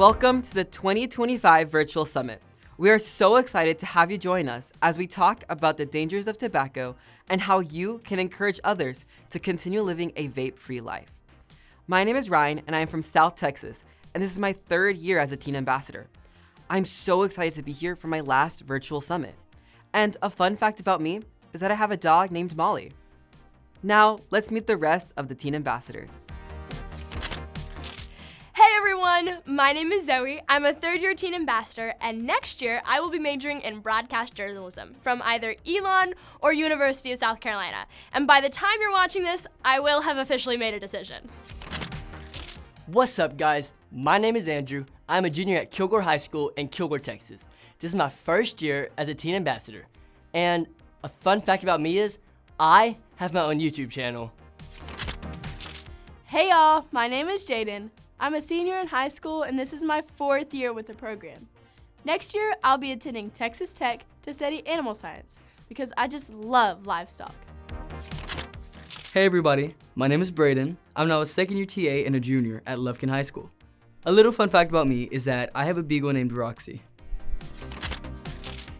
Welcome to the 2025 Virtual Summit. We are so excited to have you join us as we talk about the dangers of tobacco and how you can encourage others to continue living a vape-free life. My name is Ryan and I am from South Texas, and this is my third year as a teen ambassador. I'm so excited to be here for my last virtual summit. And a fun fact about me is that I have a dog named Molly. Now, let's meet the rest of the teen ambassadors. Hey everyone, my name is Zoe. I'm a third-year teen ambassador, and next year I will be majoring in broadcast journalism from either Elon or University of South Carolina. And by the time you're watching this, I will have officially made a decision. What's up, guys? My name is Andrew. I'm a junior at Kilgore High School in Kilgore, Texas. This is my first year as a teen ambassador. And a fun fact about me is I have my own YouTube channel. Hey y'all, my name is Jaden. I'm a senior in high school and this is my 4th year with the program. Next year, I'll be attending Texas Tech to study animal science because I just love livestock. Hey everybody, my name is Braden. I'm now a second-year TA and a junior at Lufkin High School. A little fun fact about me is that I have a beagle named Roxy.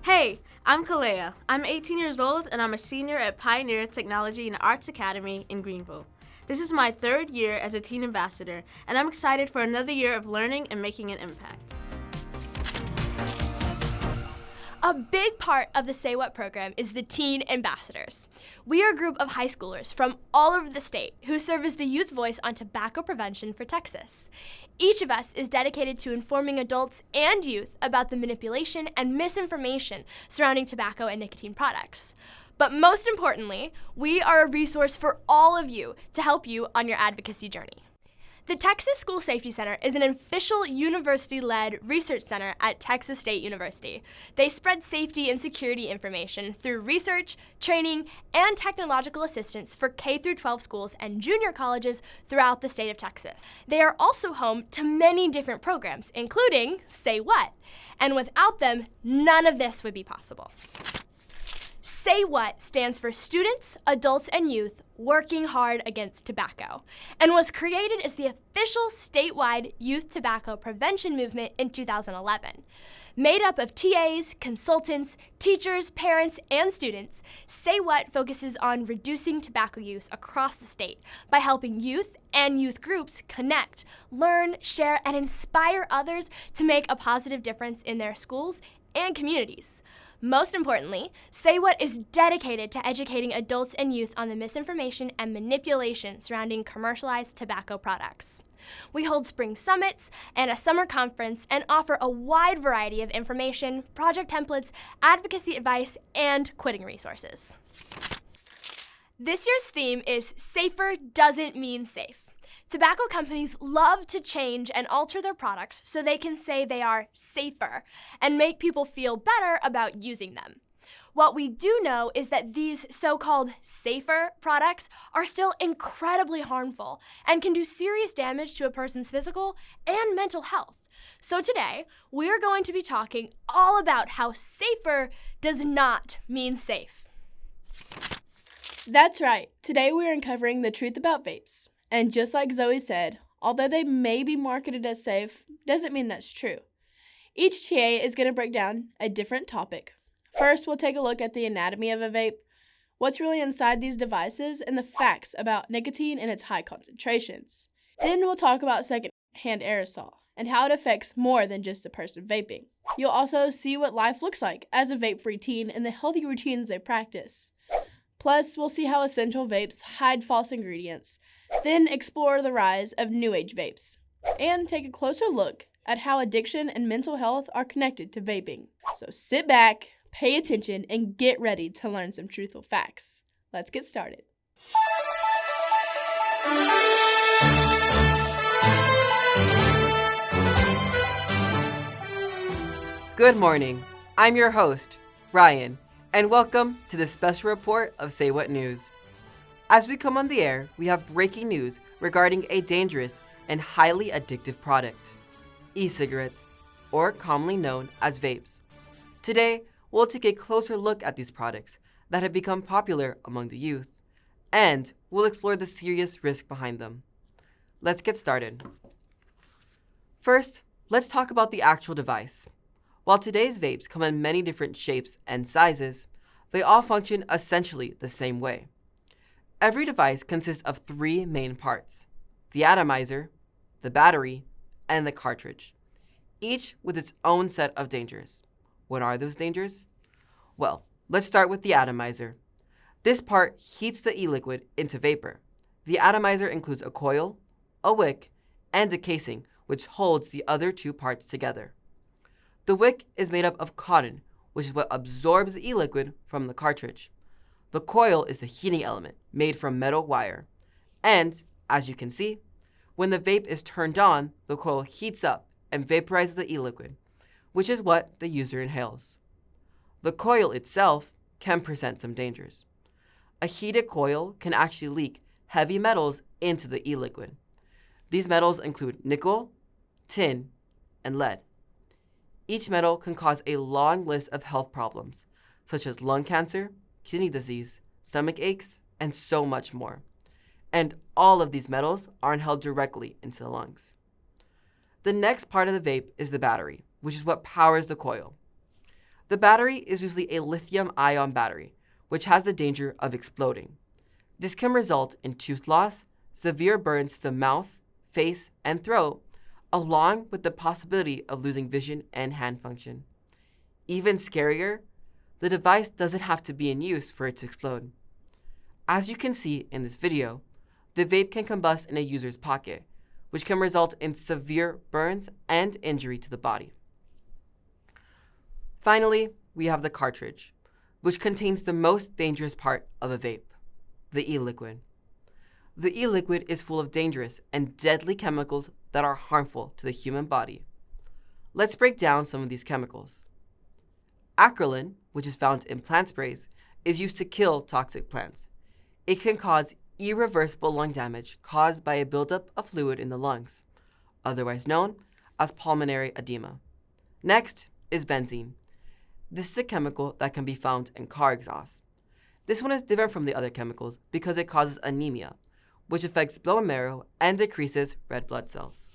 Hey, I'm Kalea. I'm 18 years old and I'm a senior at Pioneer Technology and Arts Academy in Greenville. This is my 3rd year as a teen ambassador, and I'm excited for another year of learning and making an impact. A big part of the Say What program is the Teen Ambassadors. We are a group of high schoolers from all over the state who serve as the youth voice on tobacco prevention for Texas. Each of us is dedicated to informing adults and youth about the manipulation and misinformation surrounding tobacco and nicotine products. But most importantly, we are a resource for all of you to help you on your advocacy journey. The Texas School Safety Center is an official university-led research center at Texas State University. They spread safety and security information through research, training, and technological assistance for K-12 schools and junior colleges throughout the state of Texas. They are also home to many different programs, including Say What. And without them, none of this would be possible. Say What stands for Students, Adults, and Youth Working Hard Against Tobacco, and was created as the official statewide youth tobacco prevention movement in 2011. Made up of TAs, consultants, teachers, parents, and students, Say What focuses on reducing tobacco use across the state by helping youth and youth groups connect, learn, share, and inspire others to make a positive difference in their schools and communities. Most importantly, Say What is dedicated to educating adults and youth on the misinformation and manipulation surrounding commercialized tobacco products. We hold spring summits and a summer conference and offer a wide variety of information, project templates, advocacy advice, and quitting resources. This year's theme is Safer Doesn't Mean Safe. Tobacco companies love to change and alter their products so they can say they are safer and make people feel better about using them. What we do know is that these so-called safer products are still incredibly harmful and can do serious damage to a person's physical and mental health. So today, we're going to be talking all about how safer does not mean safe. That's right. Today we're uncovering the truth about vapes. And just like Zoe said, although they may be marketed as safe, doesn't mean that's true. Each TA is going to break down a different topic. First, we'll take a look at the anatomy of a vape, what's really inside these devices, and the facts about nicotine and its high concentrations. Then we'll talk about secondhand aerosol and how it affects more than just a person vaping. You'll also see what life looks like as a vape-free teen and the healthy routines they practice. Plus, we'll see how essential vapes hide false ingredients, then explore the rise of new age vapes, and take a closer look at how addiction and mental health are connected to vaping. So sit back, pay attention, and get ready to learn some truthful facts. Let's get started. Good morning. I'm your host, Ryan, and welcome to the special report of Say What News. As we come on the air, we have breaking news regarding a dangerous and highly addictive product, e-cigarettes, or commonly known as vapes. Today, we'll take a closer look at these products that have become popular among the youth, and we'll explore the serious risk behind them. Let's get started. First, let's talk about the actual device. While today's vapes come in many different shapes and sizes, they all function essentially the same way. Every device consists of three main parts: the atomizer, the battery, and the cartridge, each with its own set of dangers. What are those dangers? Well, let's start with the atomizer. This part heats the e-liquid into vapor. The atomizer includes a coil, a wick, and a casing, which holds the other two parts together. The wick is made up of cotton, which is what absorbs the e-liquid from the cartridge. The coil is the heating element, made from metal wire. And, as you can see, when the vape is turned on, the coil heats up and vaporizes the e-liquid, which is what the user inhales. The coil itself can present some dangers. A heated coil can actually leak heavy metals into the e-liquid. These metals include nickel, tin, and lead. Each metal can cause a long list of health problems, such as lung cancer, kidney disease, stomach aches, and so much more. And all of these metals are inhaled directly into the lungs. The next part of the vape is the battery, which is what powers the coil. The battery is usually a lithium-ion battery, which has the danger of exploding. This can result in tooth loss, severe burns to the mouth, face, and throat, along with the possibility of losing vision and hand function. Even scarier, the device doesn't have to be in use for it to explode. As you can see in this video, the vape can combust in a user's pocket, which can result in severe burns and injury to the body. Finally, we have the cartridge, which contains the most dangerous part of a vape, the e-liquid. The e-liquid is full of dangerous and deadly chemicals that are harmful to the human body. Let's break down some of these chemicals. Acrolein, which is found in plant sprays, is used to kill toxic plants. It can cause irreversible lung damage caused by a buildup of fluid in the lungs, otherwise known as pulmonary edema. Next is benzene. This is a chemical that can be found in car exhaust. This one is different from the other chemicals because it causes anemia, which affects bone marrow and decreases red blood cells.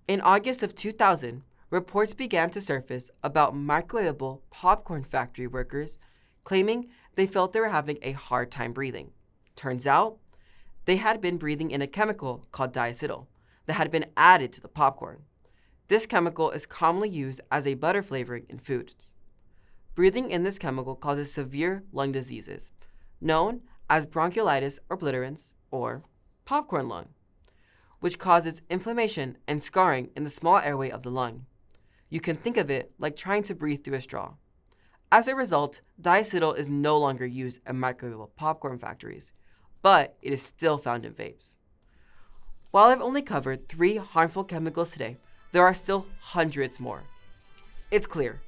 In August of 2000, reports began to surface about microwavable popcorn factory workers claiming they felt they were having a hard time breathing. Turns out, they had been breathing in a chemical called diacetyl that had been added to the popcorn. This chemical is commonly used as a butter flavoring in foods. Breathing in this chemical causes severe lung diseases, known as bronchiolitis obliterans, or popcorn lung, which causes inflammation and scarring in the small airway of the lung. You can think of it like trying to breathe through a straw. As a result, diacetyl is no longer used in microwavable popcorn factories, but it is still found in vapes. While I've only covered 3 harmful chemicals today, there are still hundreds more. It's clear,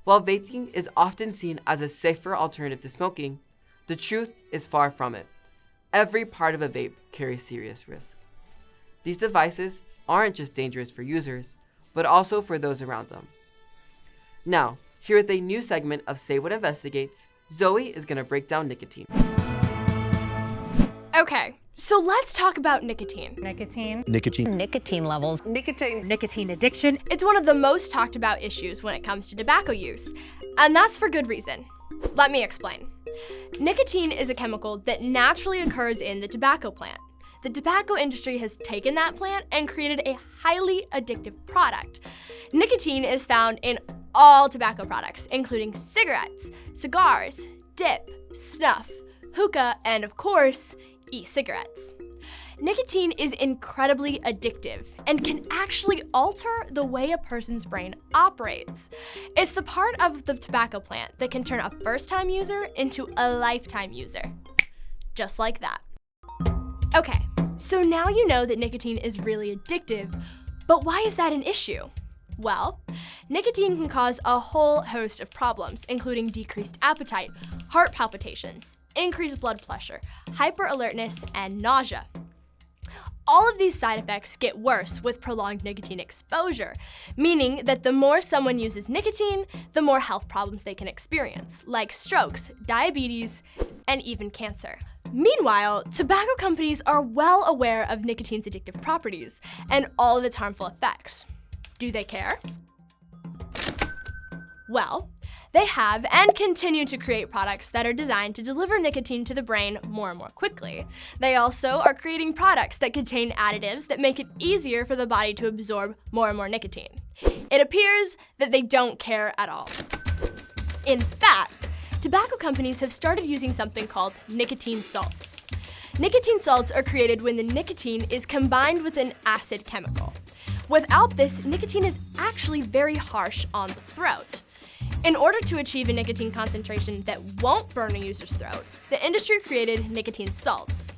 while vaping is often seen as a safer alternative to smoking, the truth is far from it. Every part of a vape carries serious risk. These devices aren't just dangerous for users, but also for those around them. Now, here with a new segment of Say What Investigates, Zoe is going to break down nicotine. Okay, so let's talk about nicotine. Nicotine levels, Nicotine addiction. It's one of the most talked about issues when it comes to tobacco use, and that's for good reason. Let me explain. Nicotine is a chemical that naturally occurs in the tobacco plant. The tobacco industry has taken that plant and created a highly addictive product. Nicotine is found in all tobacco products, including cigarettes, cigars, dip, snuff, hookah, and of course, e-cigarettes. Nicotine is incredibly addictive and can actually alter the way a person's brain operates. It's the part of the tobacco plant that can turn a first-time user into a lifetime user. Just like that. Okay, so now you know that nicotine is really addictive, but why is that an issue? Well, nicotine can cause a whole host of problems, including decreased appetite, heart palpitations, increased blood pressure, hyperalertness, and nausea. All of these side effects get worse with prolonged nicotine exposure, meaning that the more someone uses nicotine, the more health problems they can experience, like strokes, diabetes, and even cancer. Meanwhile, tobacco companies are well aware of nicotine's addictive properties and all of its harmful effects. Do they care? Well, they have and continue to create products that are designed to deliver nicotine to the brain more and more quickly. They also are creating products that contain additives that make it easier for the body to absorb more and more nicotine. It appears that they don't care at all. In fact, tobacco companies have started using something called nicotine salts. Nicotine salts are created when the nicotine is combined with an acid chemical. Without this, nicotine is actually very harsh on the throat. In order to achieve a nicotine concentration that won't burn a user's throat, the industry created nicotine salts.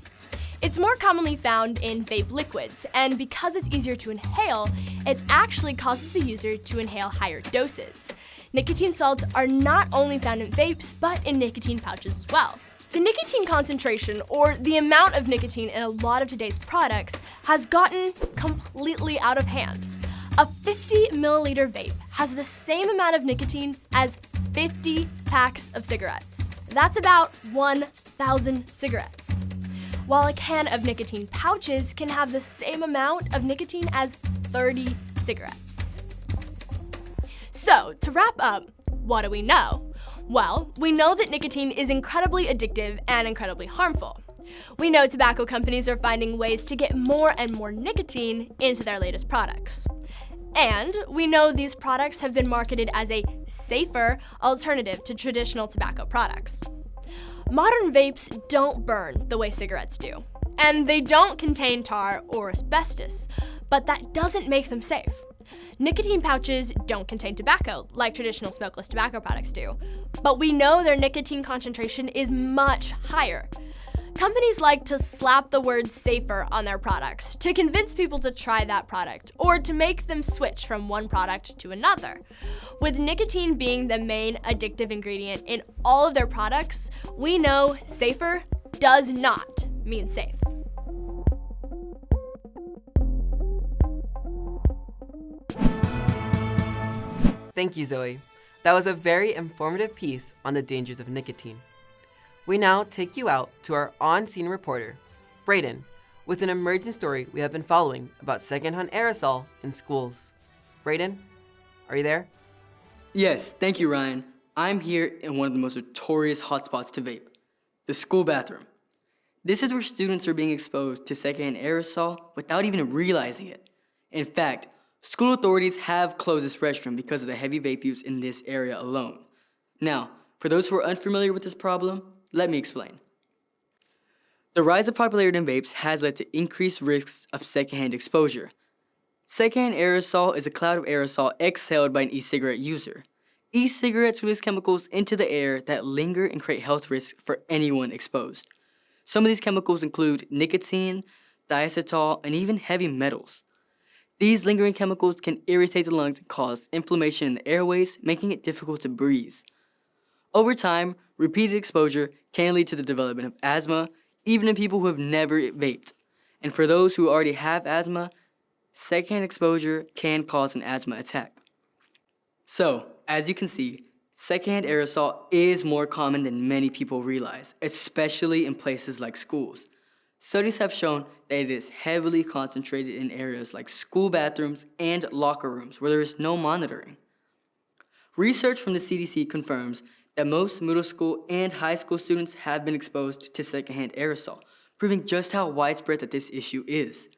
It's more commonly found in vape liquids, and because it's easier to inhale, it actually causes the user to inhale higher doses. Nicotine salts are not only found in vapes, but in nicotine pouches as well. The nicotine concentration, or the amount of nicotine in a lot of today's products, has gotten completely out of hand. A 50 milliliter vape has the same amount of nicotine as 50 packs of cigarettes. That's about 1,000 cigarettes. While a can of nicotine pouches can have the same amount of nicotine as 30 cigarettes. So, to wrap up, what do we know? Well, we know that nicotine is incredibly addictive and incredibly harmful. We know tobacco companies are finding ways to get more and more nicotine into their latest products. And we know these products have been marketed as a safer alternative to traditional tobacco products. Modern vapes don't burn the way cigarettes do, and they don't contain tar or asbestos, but that doesn't make them safe. Nicotine pouches don't contain tobacco like traditional smokeless tobacco products do, but we know their nicotine concentration is much higher. Companies like to slap the word safer on their products to convince people to try that product or to make them switch from one product to another. With nicotine being the main addictive ingredient in all of their products, we know safer does not mean safe. Thank you, Zoe. That was a very informative piece on the dangers of nicotine. We now take you out to our on-scene reporter, Brayden, with an emerging story we have been following about secondhand aerosol in schools. Brayden, are you there? Yes, thank you, Ryan. I'm here in one of the most notorious hotspots to vape, the school bathroom. This is where students are being exposed to secondhand aerosol without even realizing it. In fact, school authorities have closed this restroom because of the heavy vape use in this area alone. Now, for those who are unfamiliar with this problem, let me explain. The rise of popularity in vapes has led to increased risks of secondhand exposure. Secondhand aerosol is a cloud of aerosol exhaled by an e-cigarette user. E-cigarettes release chemicals into the air that linger and create health risks for anyone exposed. Some of these chemicals include nicotine, diacetyl, and even heavy metals. These lingering chemicals can irritate the lungs and cause inflammation in the airways, making it difficult to breathe. Over time, repeated exposure can lead to the development of asthma, even in people who have never vaped. And for those who already have asthma, secondhand exposure can cause an asthma attack. So, as you can see, secondhand aerosol is more common than many people realize, especially in places like schools. Studies have shown that it is heavily concentrated in areas like school bathrooms and locker rooms where there is no monitoring. Research from the CDC confirms that most middle school and high school students have been exposed to secondhand aerosol, proving just how widespread that this issue is.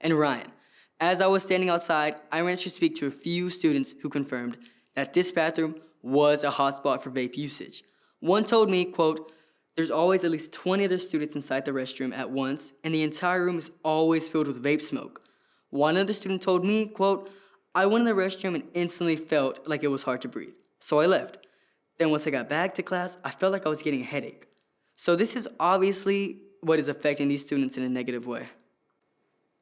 And Ryan, as I was standing outside, I managed to speak to a few students who confirmed that this bathroom was a hotspot for vape usage. One told me, quote, "There's always at least 20 other students inside the restroom at once, and the entire room is always filled with vape smoke." One other student told me, quote, "I went in the restroom and instantly felt like it was hard to breathe, so I left. Then once I got back to class, I felt like I was getting a headache." So this is obviously what is affecting these students in a negative way.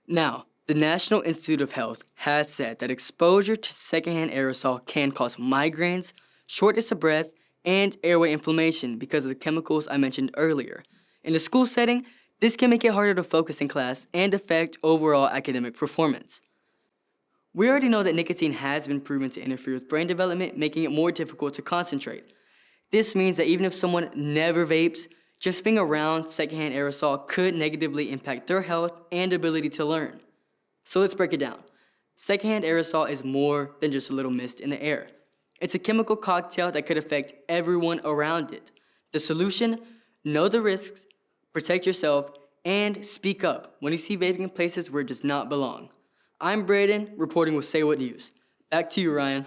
Now, the National Institute of Health has said that exposure to secondhand aerosol can cause migraines, shortness of breath, and airway inflammation because of the chemicals I mentioned earlier. In a school setting, this can make it harder to focus in class and affect overall academic performance. We already know that nicotine has been proven to interfere with brain development, making it more difficult to concentrate. This means that even if someone never vapes, Just being around secondhand aerosol could negatively impact their health and ability to learn. So let's break it down. Secondhand aerosol is more than just a little mist in the air. It's a chemical cocktail that could affect everyone around it. The solution? Know the risks, protect yourself, and speak up when you see vaping in places where it does not belong. I'm Braden, reporting with Say What News. Back to you, Ryan.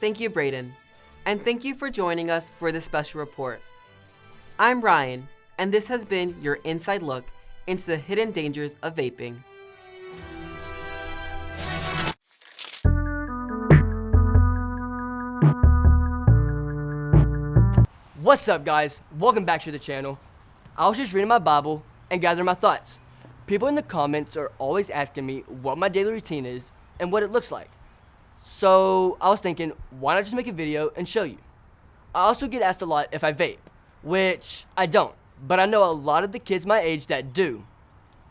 Thank you, Braden. And thank you for joining us for this special report. I'm Ryan, and this has been your inside look into the hidden dangers of vaping. What's up, guys? Welcome back to the channel. I was just reading my Bible and gathering my thoughts. People in the comments are always asking me what my daily routine is and what it looks like. So I was thinking, why not just make a video and show you? I also get asked a lot if I vape, which I don't, but I know a lot of the kids my age that do.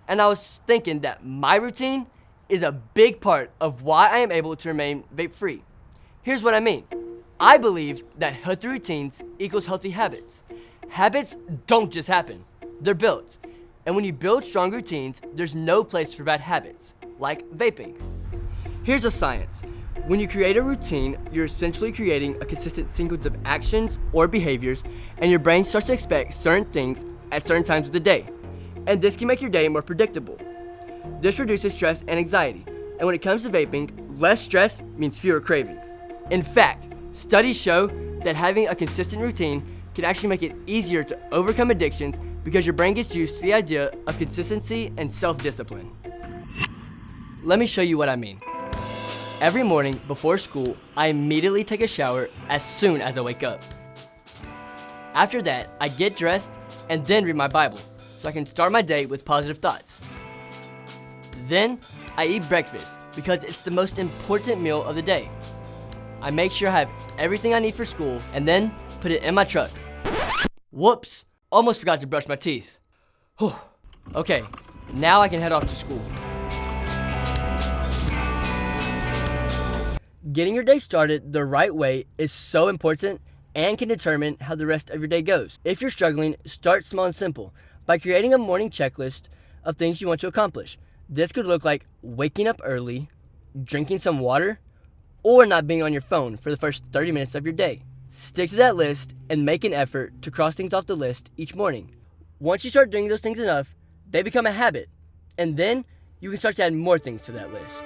And I was thinking that my routine is a big part of why I am able to remain vape free. Here's what I mean. I believe that healthy routines equals healthy habits. Habits don't just happen, they're built. And when you build strong routines, there's no place for bad habits, like vaping. Here's the science. When you create a routine, you're essentially creating a consistent sequence of actions or behaviors, and your brain starts to expect certain things at certain times of the day. And this can make your day more predictable. This reduces stress and anxiety. And when it comes to vaping, less stress means fewer cravings. In fact, studies show that having a consistent routine can actually make it easier to overcome addictions because your brain gets used to the idea of consistency and self-discipline. Let me show you what I mean. Every morning before school, I immediately take a shower as soon as I wake up. After that, I get dressed and then read my Bible so I can start my day with positive thoughts. Then, I eat breakfast because it's the most important meal of the day. I make sure I have everything I need for school and then put it in my truck. Whoops, almost forgot to brush my teeth. Whew. Okay, now I can head off to school. Getting your day started the right way is so important and can determine how the rest of your day goes. If you're struggling, start small and simple by creating a morning checklist of things you want to accomplish. This could look like waking up early, drinking some water, or not being on your phone for the first 30 minutes of your day. Stick to that list and make an effort to cross things off the list each morning. Once you start doing those things enough, they become a habit, and then you can start to add more things to that list.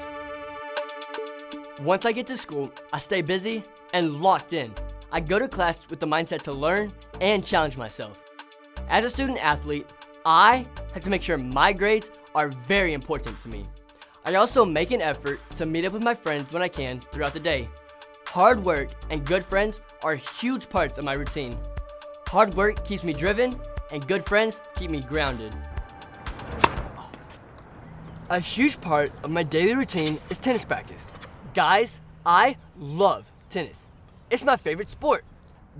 Once I get to school, I stay busy and locked in. I go to class with the mindset to learn and challenge myself. As a student athlete, I have to make sure my grades are very important to me. I also make an effort to meet up with my friends when I can throughout the day. Hard work and good friends are huge parts of my routine. Hard work keeps me driven, and good friends keep me grounded. A huge part of my daily routine is tennis practice. Guys, I love tennis. It's my favorite sport.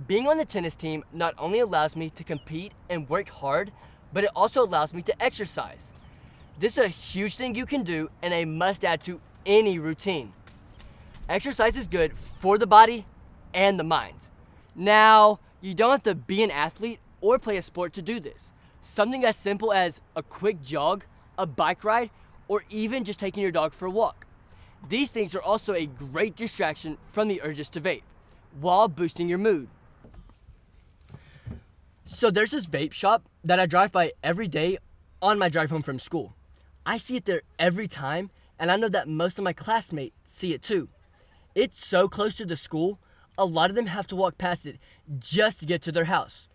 Being on the tennis team not only allows me to compete and work hard, but it also allows me to exercise. This is a huge thing you can do and a must add to any routine. Exercise is good for the body and the mind. Now, you don't have to be an athlete or play a sport to do this. Something as simple as a quick jog, a bike ride, or even just taking your dog for a walk. These things are also a great distraction from the urges to vape, while boosting your mood. So there's this vape shop that I drive by every day on my drive home from school. I see it there every time, and I know that most of my classmates see it too. It's so close to the school, a lot of them have to walk past it just to get to their house.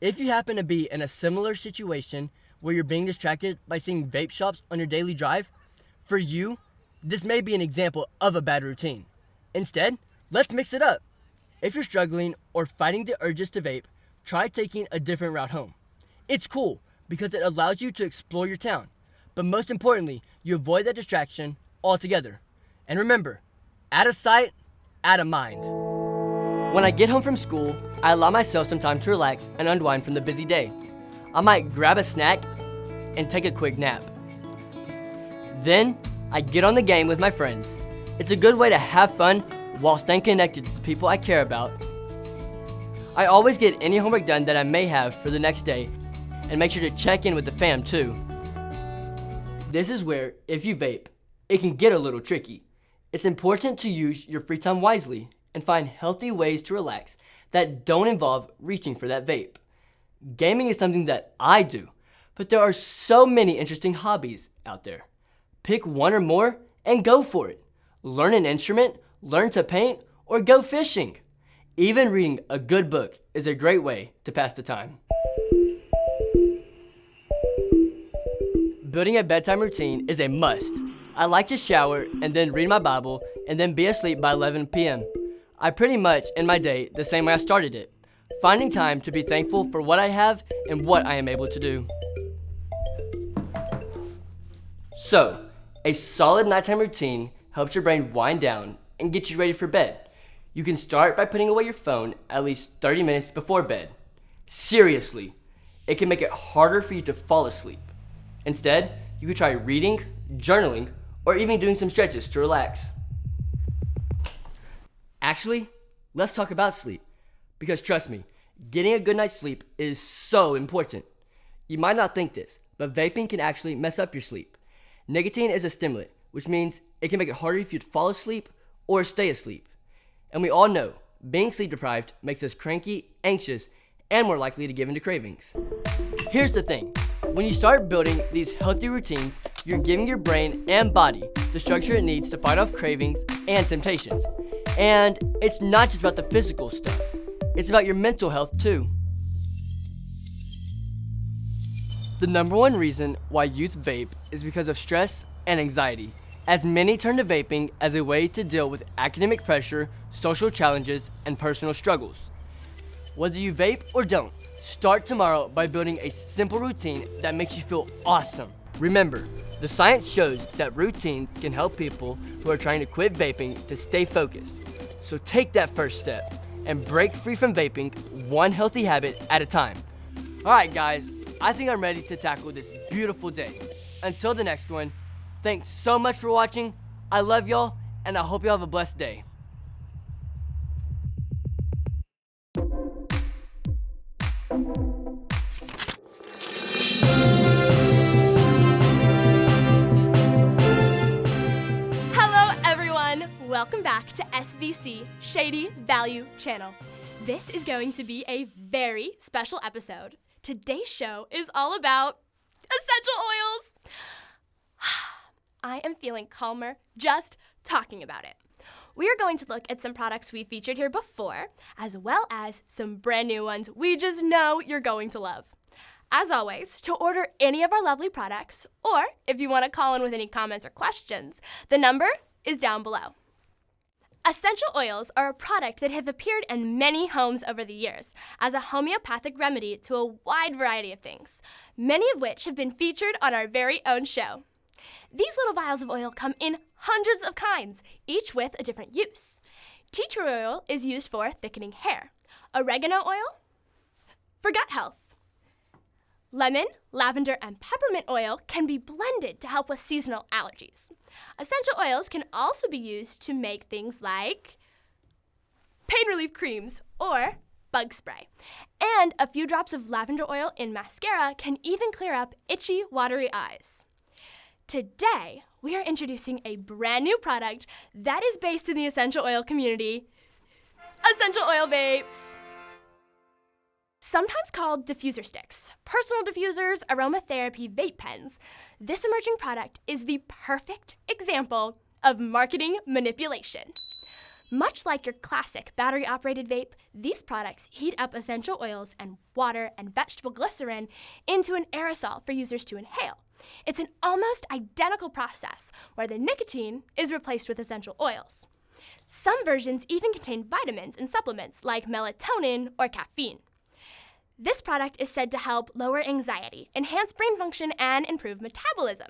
If you happen to be in a similar situation where you're being distracted by seeing vape shops on your daily drive, for you, this may be an example of a bad routine. Instead, let's mix it up. If you're struggling or fighting the urges to vape, try taking a different route home. It's cool because it allows you to explore your town, but most importantly, you avoid that distraction altogether. And remember, out of sight, out of mind. When I get home from school, I allow myself some time to relax and unwind from the busy day. I might grab a snack and take a quick nap. Then, I get on the game with my friends. It's a good way to have fun while staying connected to the people I care about. I always get any homework done that I may have for the next day and make sure to check in with the fam too. This is where, if you vape, it can get a little tricky. It's important to use your free time wisely and find healthy ways to relax that don't involve reaching for that vape. Gaming is something that I do, but there are so many interesting hobbies out there. Pick one or more and go for it. Learn an instrument, learn to paint, or go fishing. Even reading a good book is a great way to pass the time. Building a bedtime routine is a must. I like to shower and then read my Bible and then be asleep by 11 p.m. I pretty much end my day the same way I started it, finding time to be thankful for what I have and what I am able to do. So, a solid nighttime routine helps your brain wind down and get you ready for bed. You can start by putting away your phone at least 30 minutes before bed. Seriously, it can make it harder for you to fall asleep. Instead, you could try reading, journaling, or even doing some stretches to relax. Actually, let's talk about sleep. Because trust me, getting a good night's sleep is so important. You might not think this, but vaping can actually mess up your sleep. Nicotine is a stimulant, which means it can make it harder for you to fall asleep or stay asleep. And we all know, being sleep deprived makes us cranky, anxious, and more likely to give in to cravings. Here's the thing. When you start building these healthy routines, you're giving your brain and body the structure it needs to fight off cravings and temptations. And it's not just about the physical stuff, it's about your mental health too. The number one reason why youth vape is because of stress and anxiety, as many turn to vaping as a way to deal with academic pressure, social challenges, and personal struggles. Whether you vape or don't, start tomorrow by building a simple routine that makes you feel awesome. Remember, the science shows that routines can help people who are trying to quit vaping to stay focused. So take that first step and break free from vaping one healthy habit at a time. All right, guys, I think I'm ready to tackle this beautiful day. Until the next one, thanks so much for watching. I love y'all, and I hope y'all have a blessed day. Welcome back to SVC, Shady Value Channel. This is going to be a very special episode. Today's show is all about essential oils. I am feeling calmer just talking about it. We are going to look at some products we featured here before, as well as some brand new ones we just know you're going to love. As always, to order any of our lovely products, or if you want to call in with any comments or questions, the number is down below. Essential oils are a product that have appeared in many homes over the years as a homeopathic remedy to a wide variety of things, many of which have been featured on our very own show. These little vials of oil come in hundreds of kinds, each with a different use. Tea tree oil is used for thickening hair. Oregano oil for gut health. Lemon, lavender, and peppermint oil can be blended to help with seasonal allergies. Essential oils can also be used to make things like pain relief creams or bug spray. And a few drops of lavender oil in mascara can even clear up itchy, watery eyes. Today, we are introducing a brand new product that is based in the essential oil community, essential oil vapes. Sometimes called diffuser sticks, personal diffusers, aromatherapy vape pens, this emerging product is the perfect example of marketing manipulation. Much like your classic battery-operated vape, these products heat up essential oils and water and vegetable glycerin into an aerosol for users to inhale. It's an almost identical process where the nicotine is replaced with essential oils. Some versions even contain vitamins and supplements like melatonin or caffeine. This product is said to help lower anxiety, enhance brain function, and improve metabolism.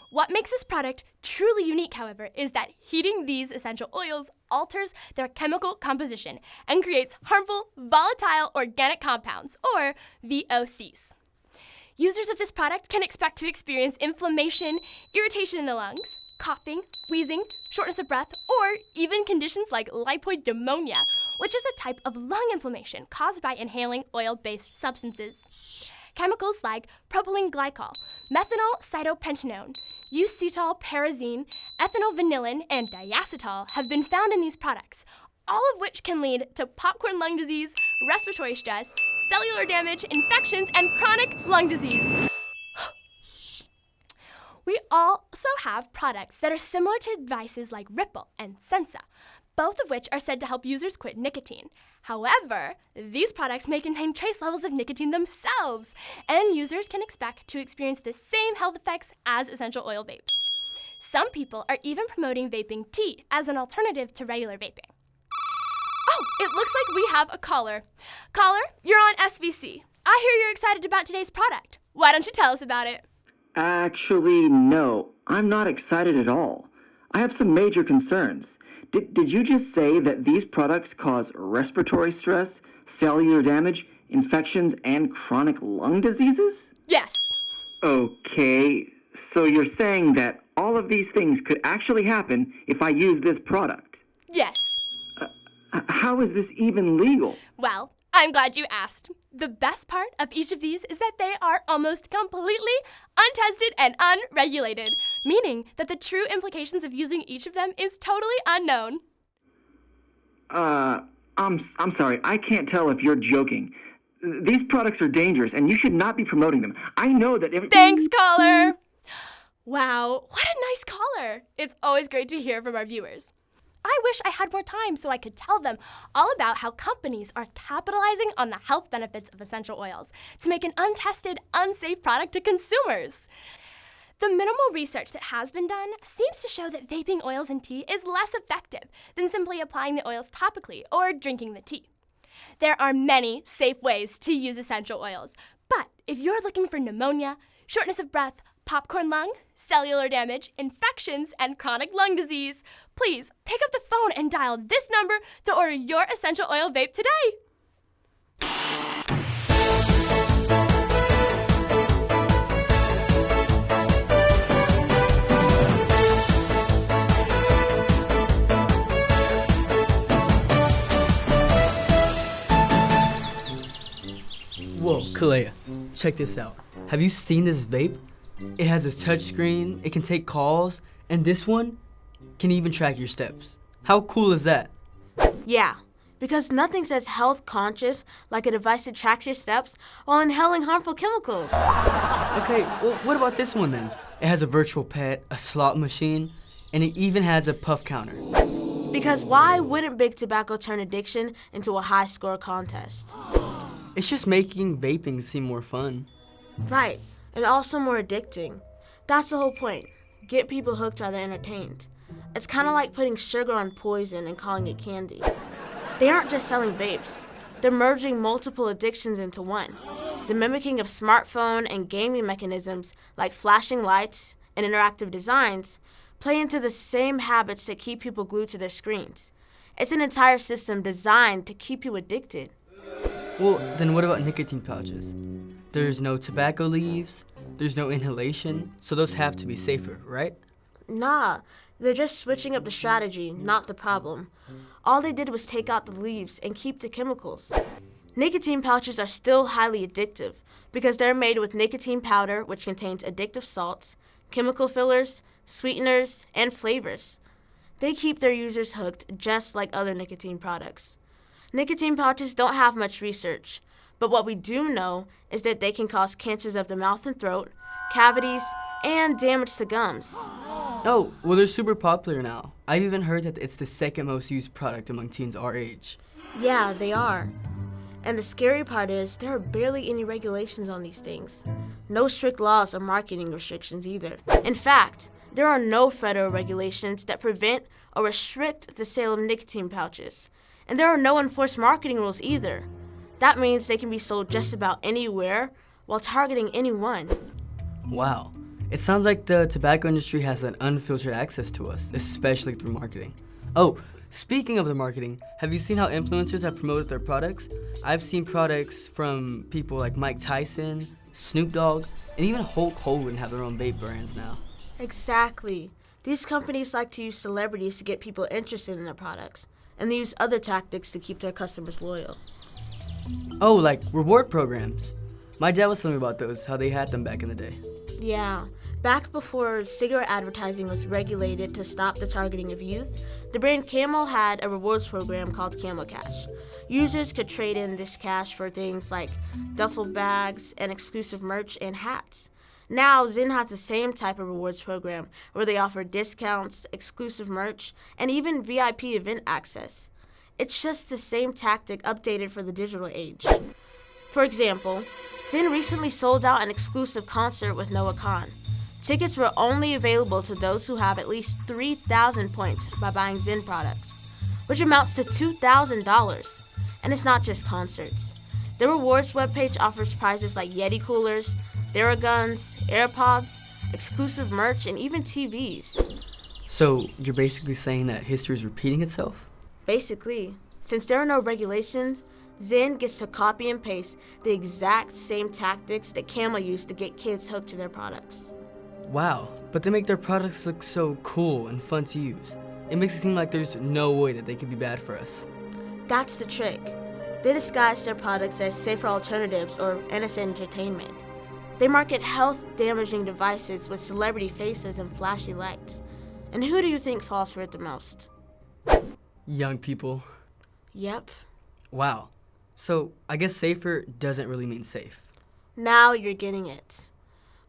What makes this product truly unique, however, is that heating these essential oils alters their chemical composition and creates harmful volatile organic compounds, or VOCs. Users of this product can expect to experience inflammation, irritation in the lungs, coughing, wheezing, shortness of breath, or even conditions like lipoid pneumonia, which is a type of lung inflammation caused by inhaling oil-based substances. Chemicals like propylene glycol, methanol cytopentanone, eucetyl pyrazine, ethanol vanillin, and diacetyl have been found in these products, all of which can lead to popcorn lung disease, respiratory stress, cellular damage, infections, and chronic lung disease. We also have products that are similar to devices like Ripple and Sensa, both of which are said to help users quit nicotine. However, these products may contain trace levels of nicotine themselves, and users can expect to experience the same health effects as essential oil vapes. Some people are even promoting vaping tea as an alternative to regular vaping. Oh, it looks like we have a caller. Caller, you're on SVC. I hear you're excited about today's product. Why don't you tell us about it? Actually, no. I'm not excited at all. I have some major concerns. Did you just say that these products cause respiratory stress, cellular damage, infections, and chronic lung diseases? Yes. Okay, so you're saying that all of these things could actually happen if I use this product? Yes. How is this even legal? Well, I'm glad you asked. The best part of each of these is that they are almost completely untested and unregulated, meaning that the true implications of using each of them is totally unknown. I'm sorry, I can't tell if you're joking. These products are dangerous and you should not be promoting them. I know that if— Thanks, caller! Wow, what a nice caller. It's always great to hear from our viewers. I wish I had more time so I could tell them all about how companies are capitalizing on the health benefits of essential oils to make an untested, unsafe product to consumers. The minimal research that has been done seems to show that vaping oils in tea is less effective than simply applying the oils topically or drinking the tea. There are many safe ways to use essential oils, but if you're looking for pneumonia, shortness of breath, popcorn lung, cellular damage, infections, and chronic lung disease, please pick up the phone and dial this number to order your essential oil vape today. Whoa, Kalea, check this out. Have you seen this vape? It has a touch screen, it can take calls, and this one can even track your steps. How cool is that? Yeah, because nothing says health conscious like a device that tracks your steps while inhaling harmful chemicals. Okay, well, what about this one then? It has a virtual pet, a slot machine, and it even has a puff counter. Because why wouldn't big tobacco turn addiction into a high score contest? It's just making vaping seem more fun. Right, and also more addicting. That's the whole point. Get people hooked while they're entertained. It's kind of like putting sugar on poison and calling it candy. They aren't just selling vapes. They're merging multiple addictions into one. The mimicking of smartphone and gaming mechanisms like flashing lights and interactive designs play into the same habits that keep people glued to their screens. It's an entire system designed to keep you addicted. Well, then what about nicotine pouches? There's no tobacco leaves, there's no inhalation, so those have to be safer, right? Nah, they're just switching up the strategy, not the problem. All they did was take out the leaves and keep the chemicals. Nicotine pouches are still highly addictive because they're made with nicotine powder, which contains addictive salts, chemical fillers, sweeteners, and flavors. They keep their users hooked just like other nicotine products. Nicotine pouches don't have much research, but what we do know is that they can cause cancers of the mouth and throat, cavities, and damage to gums. Oh, well, they're super popular now. I've even heard that it's the second most used product among teens our age. Yeah, they are. And the scary part is there are barely any regulations on these things. No strict laws or marketing restrictions either. In fact, there are no federal regulations that prevent or restrict the sale of nicotine pouches. And there are no enforced marketing rules either. That means they can be sold just about anywhere while targeting anyone. Wow. It sounds like the tobacco industry has an unfiltered access to us, especially through marketing. Oh, speaking of the marketing, have you seen how influencers have promoted their products? I've seen products from people like Mike Tyson, Snoop Dogg, and even Hulk Hogan have their own vape brands now. Exactly. These companies like to use celebrities to get people interested in their products, and they use other tactics to keep their customers loyal. Oh, like reward programs. My dad was telling me about those, how they had them back in the day. Yeah, back before cigarette advertising was regulated to stop the targeting of youth, the brand Camel had a rewards program called Camel Cash. Users could trade in this cash for things like duffel bags and exclusive merch and hats. Now, Zyn has the same type of rewards program where they offer discounts, exclusive merch, and even VIP event access. It's just the same tactic updated for the digital age. For example, Zyn recently sold out an exclusive concert with Noah Khan. Tickets were only available to those who have at least 3,000 points by buying Zyn products, which amounts to $2,000. And it's not just concerts. The rewards webpage offers prizes like Yeti coolers, Theraguns, AirPods, exclusive merch, and even TVs. So you're basically saying that history is repeating itself? Basically, since there are no regulations, Zyn gets to copy and paste the exact same tactics that Camel used to get kids hooked to their products. Wow, but they make their products look so cool and fun to use. It makes it seem like there's no way that they could be bad for us. That's the trick. They disguise their products as safer alternatives or innocent entertainment. They market health-damaging devices with celebrity faces and flashy lights. And who do you think falls for it the most? Young people. Yep. Wow. So I guess safer doesn't really mean safe. Now you're getting it.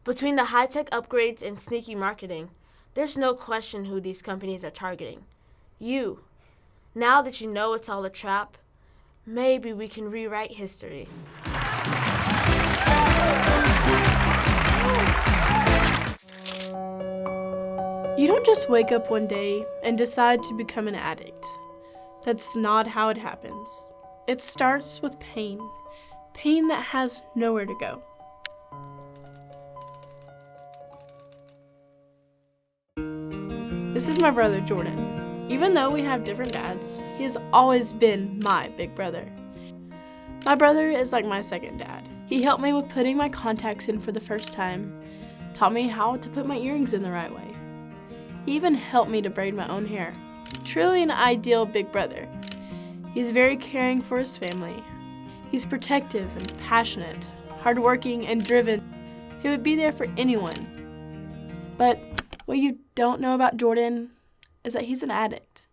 Between the high-tech upgrades and sneaky marketing, there's no question who these companies are targeting. You. Now that you know it's all a trap, maybe we can rewrite history. You don't just wake up one day and decide to become an addict. That's not how it happens. It starts with pain. Pain that has nowhere to go. This is my brother, Jordan. Even though we have different dads, he has always been my big brother. My brother is like my second dad. He helped me with putting my contacts in for the first time, taught me how to put my earrings in the right way. He even helped me to braid my own hair. Truly an ideal big brother. He's very caring for his family. He's protective and passionate, hardworking and driven. He would be there for anyone. But what you don't know about Jordan is that he's an addict.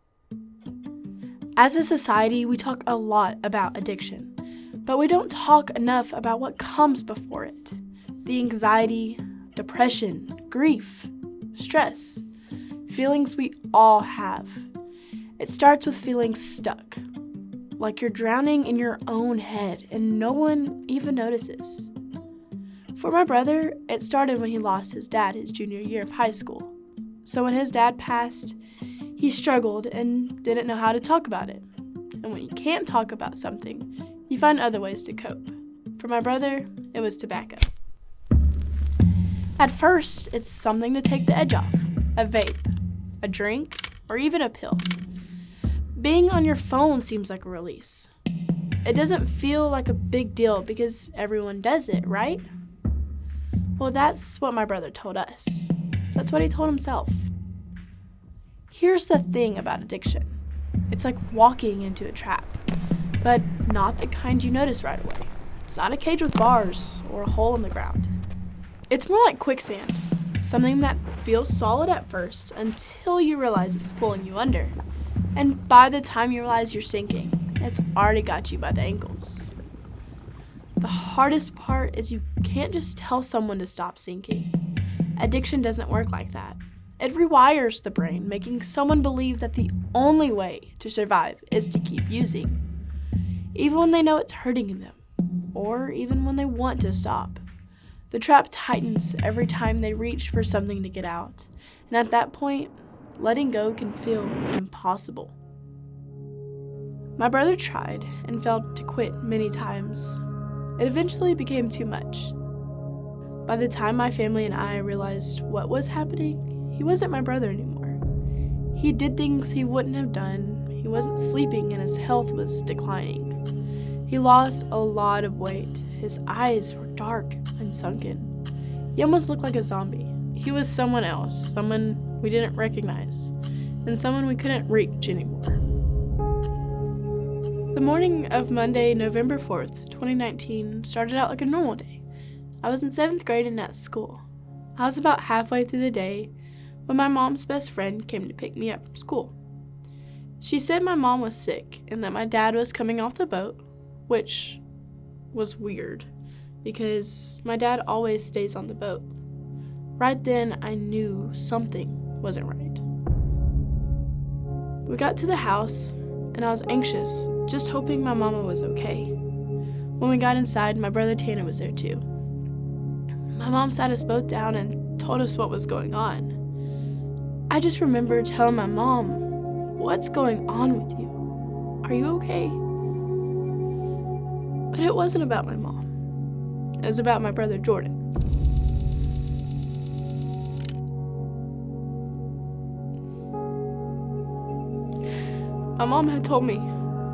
As a society, we talk a lot about addiction, but we don't talk enough about what comes before it. The anxiety, depression, grief, stress, feelings we all have. It starts with feeling stuck, like you're drowning in your own head and no one even notices. For my brother, it started when he lost his dad his junior year of high school. So when his dad passed, he struggled and didn't know how to talk about it. And when you can't talk about something, you find other ways to cope. For my brother, it was tobacco. At first, it's something to take the edge off. A vape, a drink, or even a pill. Being on your phone seems like a release. It doesn't feel like a big deal because everyone does it, right? Well, that's what my brother told us. That's what he told himself. Here's the thing about addiction. It's like walking into a trap, but not the kind you notice right away. It's not a cage with bars or a hole in the ground. It's more like quicksand, something that feels solid at first until you realize it's pulling you under. And by the time you realize you're sinking, it's already got you by the ankles. The hardest part is you can't just tell someone to stop sinking. Addiction doesn't work like that. It rewires the brain, making someone believe that the only way to survive is to keep using, even when they know it's hurting them, or even when they want to stop. The trap tightens every time they reach for something to get out, and at that point, letting go can feel impossible. My brother tried and failed to quit many times. It eventually became too much. By the time my family and I realized what was happening, he wasn't my brother anymore. He did things he wouldn't have done. He wasn't sleeping and his health was declining. He lost a lot of weight. His eyes were dark and sunken. He almost looked like a zombie. He was someone else, someone we didn't recognize, and someone we couldn't reach anymore. The morning of Monday, November 4th, 2019, started out like a normal day. I was in 7th grade and at school. I was about halfway through the day when my mom's best friend came to pick me up from school. She said my mom was sick and that my dad was coming off the boat, which was weird because my dad always stays on the boat. Right then, I knew something wasn't right. We got to the house and I was anxious, just hoping my mama was okay. When we got inside, my brother Tanner was there too. My mom sat us both down and told us what was going on. I just remember telling my mom, "What's going on with you? Are you okay?" But it wasn't about my mom. It was about my brother Jordan. My mom had told me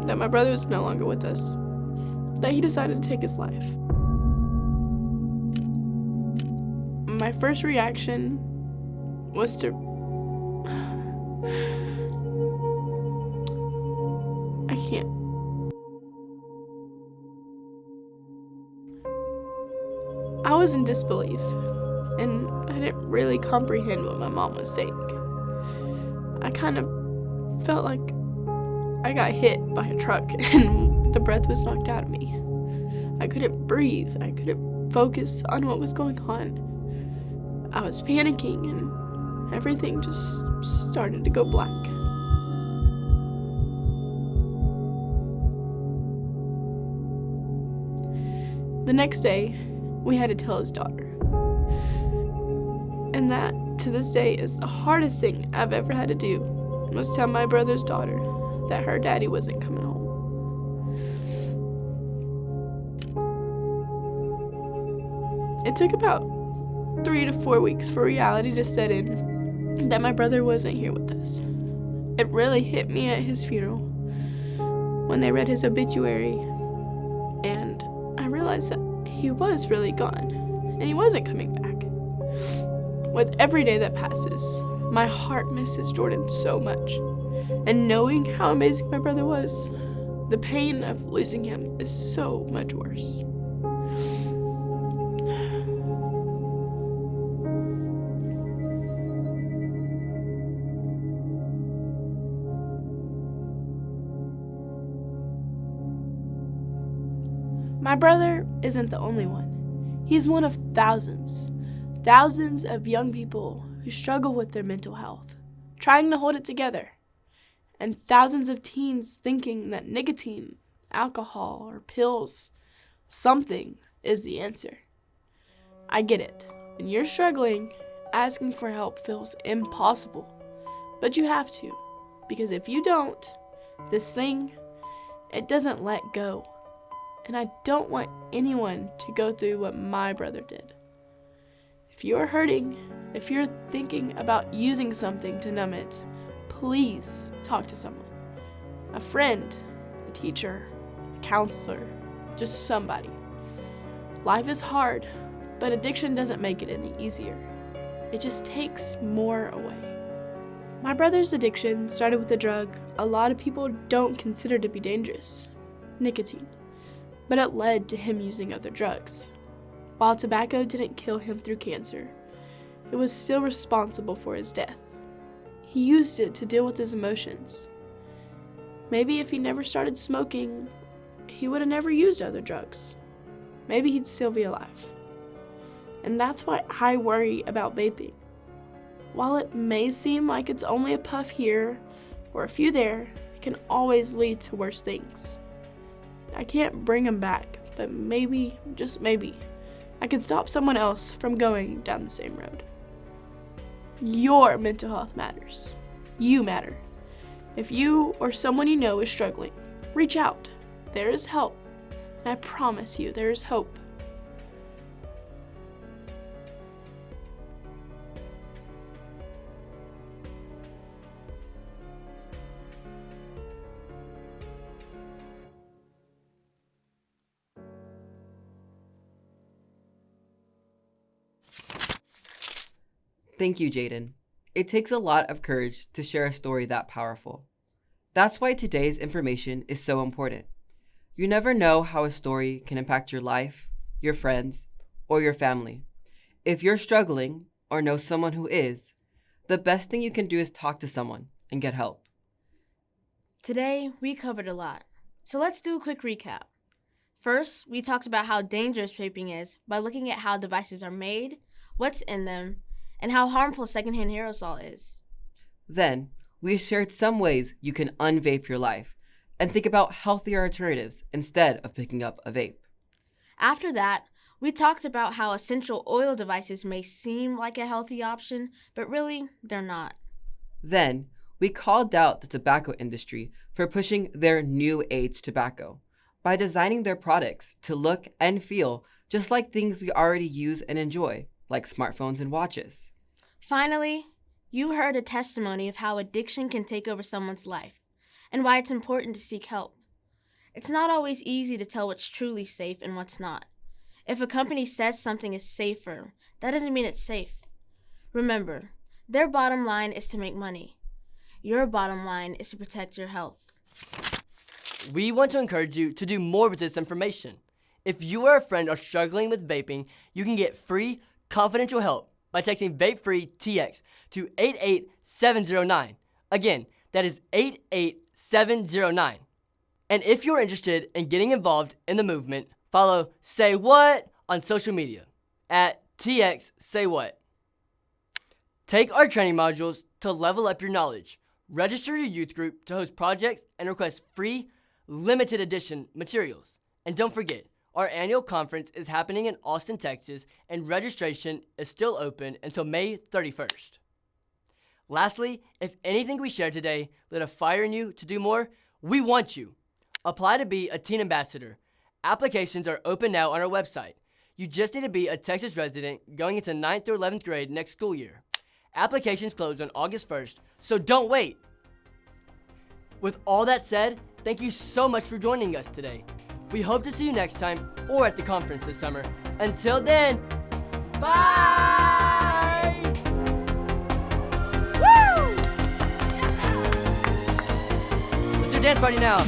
that my brother was no longer with us, that he decided to take his life. My first reaction was to... I can't. I was in disbelief, and I didn't really comprehend what my mom was saying. I kind of felt like I got hit by a truck and the breath was knocked out of me. I couldn't breathe. I couldn't focus on what was going on. I was panicking and everything just started to go black. The next day, we had to tell his daughter. And that, to this day, is the hardest thing I've ever had to do, was tell my brother's daughter that her daddy wasn't coming home. It took about 3 to 4 weeks for reality to set in that my brother wasn't here with us. It really hit me at his funeral when they read his obituary, and I realized that he was really gone, and he wasn't coming back. With every day that passes, my heart misses Jordan so much, and knowing how amazing my brother was, the pain of losing him is so much worse. My brother isn't the only one. He's one of thousands of young people who struggle with their mental health, trying to hold it together, and thousands of teens thinking that nicotine, alcohol, or pills, something is the answer. I get it. When you're struggling, asking for help feels impossible, but you have to, because if you don't, this thing, it doesn't let go. And I don't want anyone to go through what my brother did. If you're hurting, if you're thinking about using something to numb it, please talk to someone. A friend, a teacher, a counselor, just somebody. Life is hard, but addiction doesn't make it any easier. It just takes more away. My brother's addiction started with a drug a lot of people don't consider to be dangerous, nicotine. But it led to him using other drugs. While tobacco didn't kill him through cancer, it was still responsible for his death. He used it to deal with his emotions. Maybe if he never started smoking, he would have never used other drugs. Maybe he'd still be alive. And that's why I worry about vaping. While it may seem like it's only a puff here or a few there, it can always lead to worse things. I can't bring him back, but maybe, just maybe, I can stop someone else from going down the same road. Your mental health matters. You matter. If you or someone you know is struggling, reach out. There is help. And I promise you, there is hope. Thank you, Jaden. It takes a lot of courage to share a story that powerful. That's why today's information is so important. You never know how a story can impact your life, your friends, or your family. If you're struggling or know someone who is, the best thing you can do is talk to someone and get help. Today, we covered a lot. So let's do a quick recap. First, we talked about how dangerous vaping is by looking at how devices are made, what's in them, and how harmful secondhand aerosol is. Then, we shared some ways you can unvape your life and think about healthier alternatives instead of picking up a vape. After that, we talked about how essential oil devices may seem like a healthy option, but really, they're not. Then, we called out the tobacco industry for pushing their new age tobacco by designing their products to look and feel just like things we already use and enjoy, like smartphones and watches. Finally, you heard a testimony of how addiction can take over someone's life and why it's important to seek help. It's not always easy to tell what's truly safe and what's not. If a company says something is safer, that doesn't mean it's safe. Remember, their bottom line is to make money. Your bottom line is to protect your health. We want to encourage you to do more with this information. If you or a friend are struggling with vaping, you can get free, confidential help by texting VapeFree TX to 88709. Again, that is 88709. And if you're interested in getting involved in the movement, follow Say What on social media at TX Say What. Take our training modules to level up your knowledge. Register your youth group to host projects and request free, limited edition materials. And don't forget, our annual conference is happening in Austin, Texas, and registration is still open until May 31st. Lastly, if anything we shared today lit a fire in you to do more, we want you. Apply to be a teen ambassador. Applications are open now on our website. You just need to be a Texas resident going into 9th through 11th grade next school year. Applications close on August 1st, so don't wait. With all that said, thank you so much for joining us today. We hope to see you next time or at the conference this summer. Until then, bye! Woo! Let's do a dance party now.